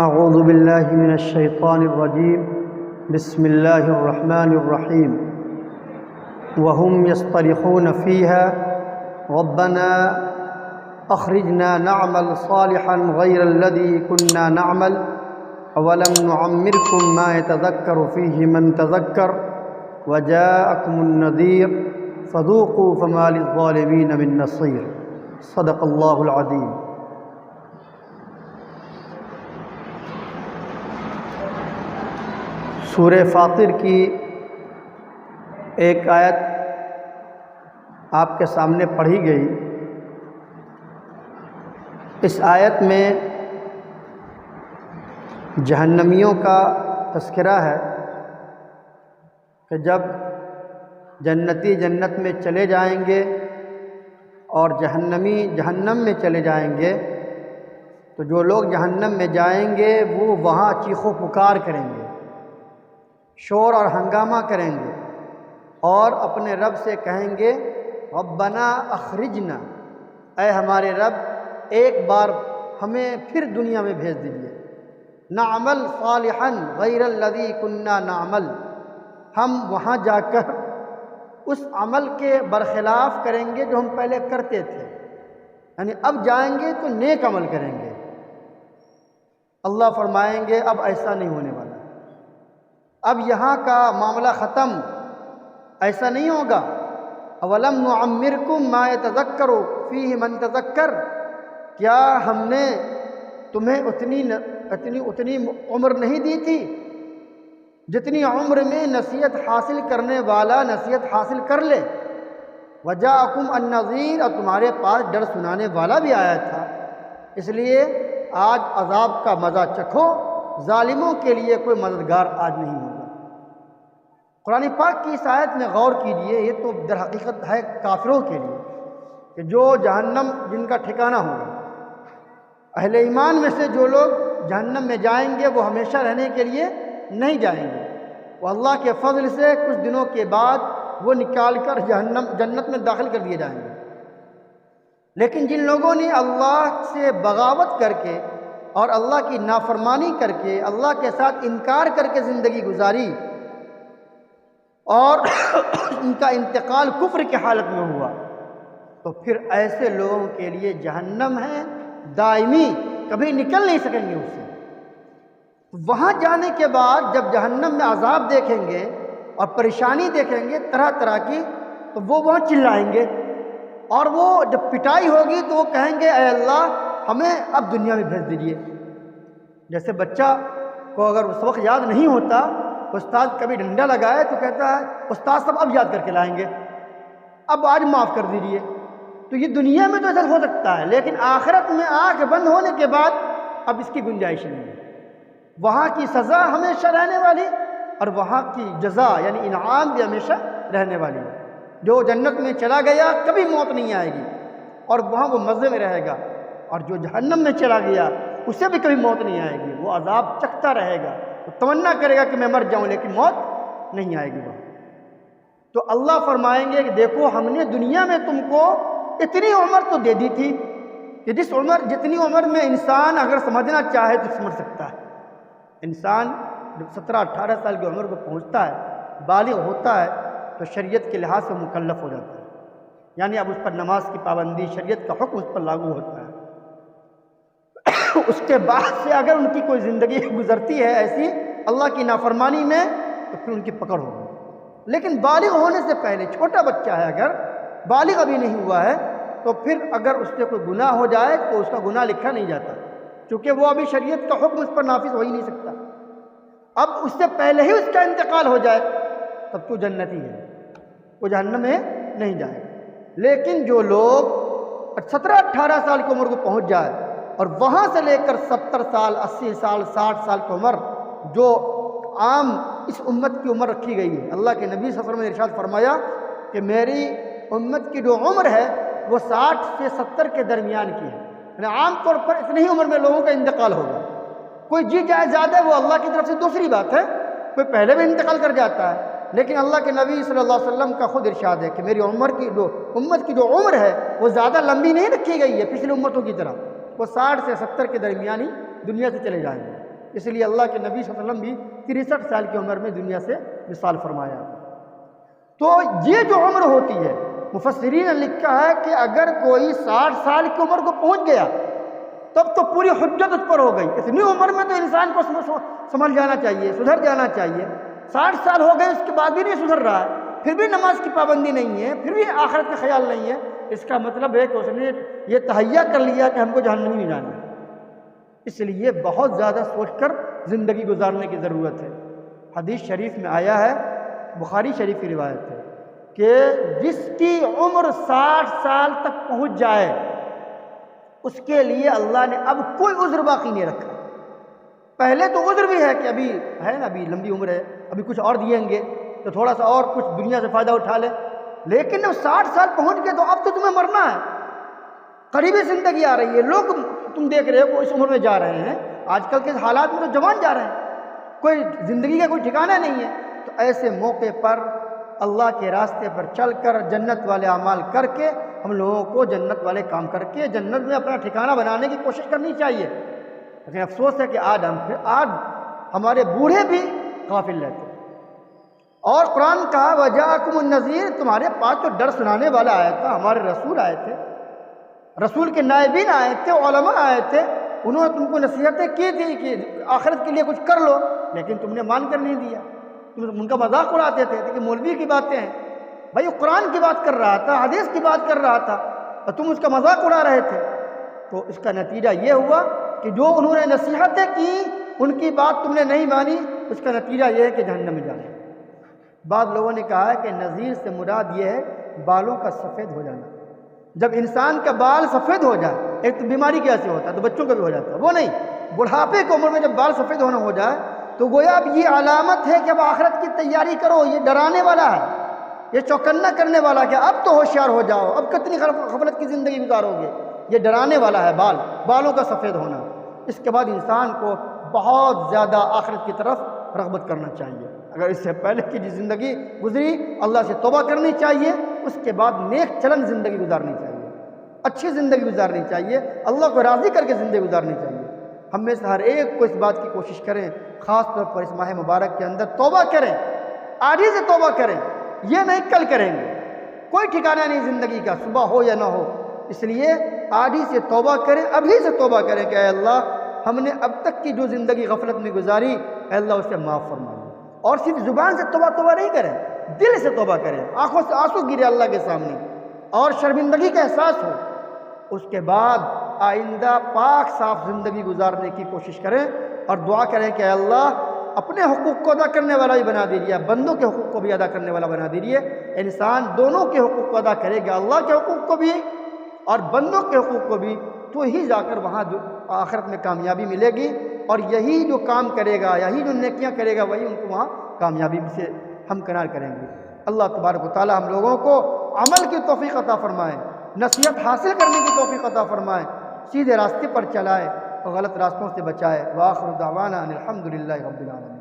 اعوذ باللہ من الشیطان الرجیم بسم اللہ الرحمن الرحیم وهم يصطرخون فيها ربنا اخرجنا نعمل صالحا غير الذي كنا نعمل اولم نعمركم ما يتذكر فيه من تذكر وجاءكم النذير فذوقوا فما للظالمين من نصير صدق اللہ العظیم۔ سورہ فاطر کی ایک آیت آپ کے سامنے پڑھی گئی۔ اس آیت میں جہنمیوں کا تذکرہ ہے کہ جب جنتی جنت میں چلے جائیں گے اور جہنمی جہنم میں چلے جائیں گے تو جو لوگ جہنم میں جائیں گے وہ وہاں چیخ و پکار کریں گے، شور اور ہنگامہ کریں گے اور اپنے رب سے کہیں گے ربنا اخرجنا، اے ہمارے رب ایک بار ہمیں پھر دنیا میں بھیج دیجیے، نعمل صالحا غیر الذی کنا نعمل، ہم وہاں جا کر اس عمل کے برخلاف کریں گے جو ہم پہلے کرتے تھے، یعنی اب جائیں گے تو نیک عمل کریں گے۔ اللہ فرمائیں گے اب ایسا نہیں ہونے والا، اب یہاں کا معاملہ ختم، ایسا نہیں ہوگا۔ اولم نعمرکم ما یتذکر فیہ من تذکر، کیا ہم نے تمہیں اتنی عمر نہیں دی تھی جتنی عمر میں نصیحت حاصل کرنے والا نصیحت حاصل کر لے، وجاءکم النذیر، اور تمہارے پاس ڈر سنانے والا بھی آیا تھا، اس لیے آج عذاب کا مزہ چکھو، ظالموں کے لیے کوئی مددگار آج نہیں ہوگا۔ قرآن پاک کی اس آیت میں غور کیجیے، یہ تو در حقیقت ہے کافروں کے لیے کہ جو جہنم جن کا ٹھکانہ ہوگا۔ اہل ایمان میں سے جو لوگ جہنم میں جائیں گے وہ ہمیشہ رہنے کے لیے نہیں جائیں گے، وہ اللہ کے فضل سے کچھ دنوں کے بعد وہ نکال کر جنت میں داخل کر دیے جائیں گے۔ لیکن جن لوگوں نے اللہ سے بغاوت کر کے اور اللہ کی نافرمانی کر کے اللہ کے ساتھ انکار کر کے زندگی گزاری اور ان کا انتقال کفر کی حالت میں ہوا تو پھر ایسے لوگوں کے لیے جہنم ہے دائمی، کبھی نکل نہیں سکیں گے اس سے۔ وہاں جانے کے بعد جب جہنم میں عذاب دیکھیں گے اور پریشانی دیکھیں گے طرح طرح کی، تو وہ وہاں چلائیں گے، اور وہ جب پٹائی ہوگی تو وہ کہیں گے اے اللہ ہمیں اب دنیا میں بھیج دیجیے۔ جیسے بچہ کو اگر اس وقت یاد نہیں ہوتا، استاد کبھی ڈنڈا لگائے تو کہتا ہے استاد صاحب اب یاد کر کے لائیں گے، اب آج معاف کر دیجیے۔ تو یہ دنیا میں تو ایسا ہو سکتا ہے، لیکن آخرت میں آنکھ بند ہونے کے بعد اب اس کی گنجائش نہیں ہے۔ وہاں کی سزا ہمیشہ رہنے والی اور وہاں کی جزا یعنی انعام بھی ہمیشہ رہنے والی ہے۔ جو جنت میں چلا گیا کبھی موت نہیں آئے گی اور وہاں وہ مزے میں رہے گا، اور جو جہنم میں چلا گیا اسے بھی کبھی موت نہیں آئے گی، وہ عذاب چکھتا رہے گا، وہ تمنا کرے گا کہ میں مر جاؤں لیکن موت نہیں آئے گی وہاں۔ تو اللہ فرمائیں گے کہ دیکھو ہم نے دنیا میں تم کو اتنی عمر تو دے دی تھی کہ جتنی عمر میں انسان اگر سمجھنا چاہے تو سمجھ سکتا ہے۔ انسان جب 17-18 سال کی عمر کو پہنچتا ہے، بالغ ہوتا ہے، تو شریعت کے لحاظ سے مکلف ہو جاتا ہے، یعنی اب اس پر نماز کی پابندی، شریعت کا حکم اس پر لاگو ہوتا ہے۔ اس کے بعد سے اگر ان کی کوئی زندگی گزرتی ہے ایسی اللہ کی نافرمانی میں تو پھر ان کی پکڑ ہوگی۔ لیکن بالغ ہونے سے پہلے چھوٹا بچہ ہے، اگر بالغ ابھی نہیں ہوا ہے تو پھر اگر اس سے کوئی گناہ ہو جائے تو اس کا گناہ لکھا نہیں جاتا، چونکہ وہ ابھی شریعت کا حکم اس پر نافذ ہو ہی نہیں سکتا۔ اب اس سے پہلے ہی اس کا انتقال ہو جائے تب تو جنتی ہے، وہ جہنم میں نہیں جائے گا۔ لیکن جو لوگ 17-18 سال کی عمر کو پہنچ جائے اور وہاں سے لے کر 70 سال 80 سال 60 سال کی عمر جو عام اس امت کی عمر رکھی گئی ہے، اللہ کے نبی صلی اللہ علیہ وسلم نے ارشاد فرمایا کہ میری امت کی جو عمر ہے وہ 60 سے 70 کے درمیان کی ہے، یعنی عام طور پر اتنی ہی عمر میں لوگوں کا انتقال ہوگا۔ کوئی جی جائے زیادہ وہ اللہ کی طرف سے دوسری بات ہے، کوئی پہلے بھی انتقال کر جاتا ہے، لیکن اللہ کے نبی صلی اللہ علیہ وسلم کا خود ارشاد ہے کہ میری امت کی جو عمر ہے وہ زیادہ لمبی نہیں رکھی گئی ہے پچھلی امتوں کی طرح، وہ 60 سے 70 کے درمیان ہی دنیا سے چلے جائیں گے۔ اس لیے اللہ کے نبی صلی اللہ علیہ وسلم بھی 63 سال کی عمر میں دنیا سے وصال فرمایا۔ تو یہ جو عمر ہوتی ہے، مفسرین نے لکھا ہے کہ اگر کوئی 60 سال کی عمر کو پہنچ گیا تب تو پوری حجت اس پر ہو گئی۔ اتنی عمر میں تو انسان کو سمجھ جانا چاہیے، سدھر جانا چاہیے۔ 60 سال ہو گئے، اس کے بعد بھی نہیں سدھر رہا ہے، پھر بھی نماز کی پابندی نہیں ہے، پھر بھی آخرت کا خیال نہیں ہے، اس کا مطلب ہے کہ اس نے یہ تہیہ کر لیا کہ ہم کو جہنم نہیں جانا ہے۔ اس لیے بہت زیادہ سوچ کر زندگی گزارنے کی ضرورت ہے۔ حدیث شریف میں آیا ہے، بخاری شریف کی روایت ہے، کہ جس کی عمر 60 سال تک پہنچ جائے اس کے لیے اللہ نے اب کوئی عذر باقی نہیں رکھا۔ پہلے تو عذر بھی ہے کہ ابھی ہے نا، ابھی لمبی عمر ہے، ابھی کچھ اور دیں گے تو تھوڑا سا اور کچھ دنیا سے فائدہ اٹھا لے، لیکن جب 60 سال پہنچ گئے تو اب تو تمہیں مرنا ہے، قریبی زندگی آ رہی ہے۔ لوگ تم دیکھ رہے ہو اس عمر میں جا رہے ہیں، آج کل کے حالات میں تو جوان جا رہے ہیں، کوئی زندگی کا کوئی ٹھکانہ نہیں ہے۔ تو ایسے موقع پر اللہ کے راستے پر چل کر جنت والے اعمال کر کے ہم لوگوں کو جنت والے کام کر کے جنت میں اپنا ٹھکانہ بنانے کی کوشش کرنی چاہیے۔ لیکن افسوس ہے کہ آج ہمارے بوڑھے بھی غافل رہتے ہیں۔ اور قرآن کہا وَجَاءَكُمُ النَّذِيرُ، تمہارے پاس جو ڈر سنانے والا آیا تھا، ہمارے رسول آئے تھے، رسول کے نائبین آئے تھے، علماء آئے تھے، انہوں نے تم کو نصیحتیں کی تھی کہ آخرت کے لیے کچھ کر لو، لیکن تم نے مان کر نہیں دیا، تم ان کا مذاق اڑاتے تھے کہ مولوی کی باتیں ہیں۔ بھائی قرآن کی بات کر رہا تھا، حدیث کی بات کر رہا تھا اور تم اس کا مذاق اڑا رہے تھے۔ تو اس کا نتیجہ یہ ہوا کہ جو انہوں نے نصیحتیں کی ان کی بات تم نے نہیں مانی، اس کا نتیجہ یہ ہے کہ جہنم میں جانا۔ بعض لوگوں نے کہا ہے کہ نذیر سے مراد یہ ہے بالوں کا سفید ہو جانا۔ جب انسان کا بال سفید ہو جائے، ایک تو بیماری کیسے ہوتا ہے تو بچوں کا بھی ہو جاتا ہے، وہ نہیں، بڑھاپے کی عمر میں جب بال سفید ہونا ہو جائے تو گویا اب یہ علامت ہے کہ اب آخرت کی تیاری کرو، یہ ڈرانے والا ہے، یہ چوکنا کرنے والا کہ اب تو ہوشیار ہو جاؤ، اب کتنی غفلت کی زندگی گزارو گے، یہ ڈرانے والا ہے بالوں کا سفید ہونا۔ اس کے بعد انسان کو بہت زیادہ آخرت کی طرف رغبت کرنا چاہیے۔ اگر اس سے پہلے کی زندگی گزری اللہ سے توبہ کرنی چاہیے، اس کے بعد نیک چلن زندگی گزارنی چاہیے، اچھی زندگی گزارنی چاہیے، اللہ کو راضی کر کے زندگی گزارنی چاہیے۔ ہم میں سے ہر ایک کو اس بات کی کوشش کریں، خاص طور پر اس ماہ مبارک کے اندر توبہ کریں، آج ہی سے توبہ کریں، یہ نہیں کل کریں گے، کوئی ٹھکانہ نہیں زندگی کا، صبح ہو یا نہ ہو، اس لیے آج ہی سے توبہ کریں، ابھی سے توبہ کریں کہ اے اللہ ہم نے اب تک کی جو زندگی غفلت میں گزاری، اے اللہ اسے معاف فرما دے۔ اور صرف زبان سے توبہ نہیں کریں، دل سے توبہ کریں، آنکھوں سے آنسو گرے اللہ کے سامنے اور شرمندگی کا احساس ہو۔ اس کے بعد آئندہ پاک صاف زندگی گزارنے کی کوشش کریں اور دعا کریں کہ اے اللہ اپنے حقوق کو ادا کرنے والا بھی بنا دیجیے، بندوں کے حقوق کو بھی ادا کرنے والا بنا دیجیے۔ انسان دونوں کے حقوق کو ادا کرے گا، اللہ کے حقوق کو بھی اور بندوں کے حقوق کو بھی، تو ہی جا کر وہاں آخرت میں کامیابی ملے گی، اور یہی جو کام کرے گا، یہی جو نیکیاں کرے گا، وہی ان کو وہاں کامیابی سے ہمکنار کریں گے۔ اللہ تبارک و تعالی ہم لوگوں کو عمل کی توفیق عطا فرمائے، نصیحت حاصل کرنے کی توفیق عطا فرمائے، سیدھے راستے پر چلائے اور غلط راستوں سے بچائے۔ وآخر دعوانا ان الحمد للہ رب العالمین۔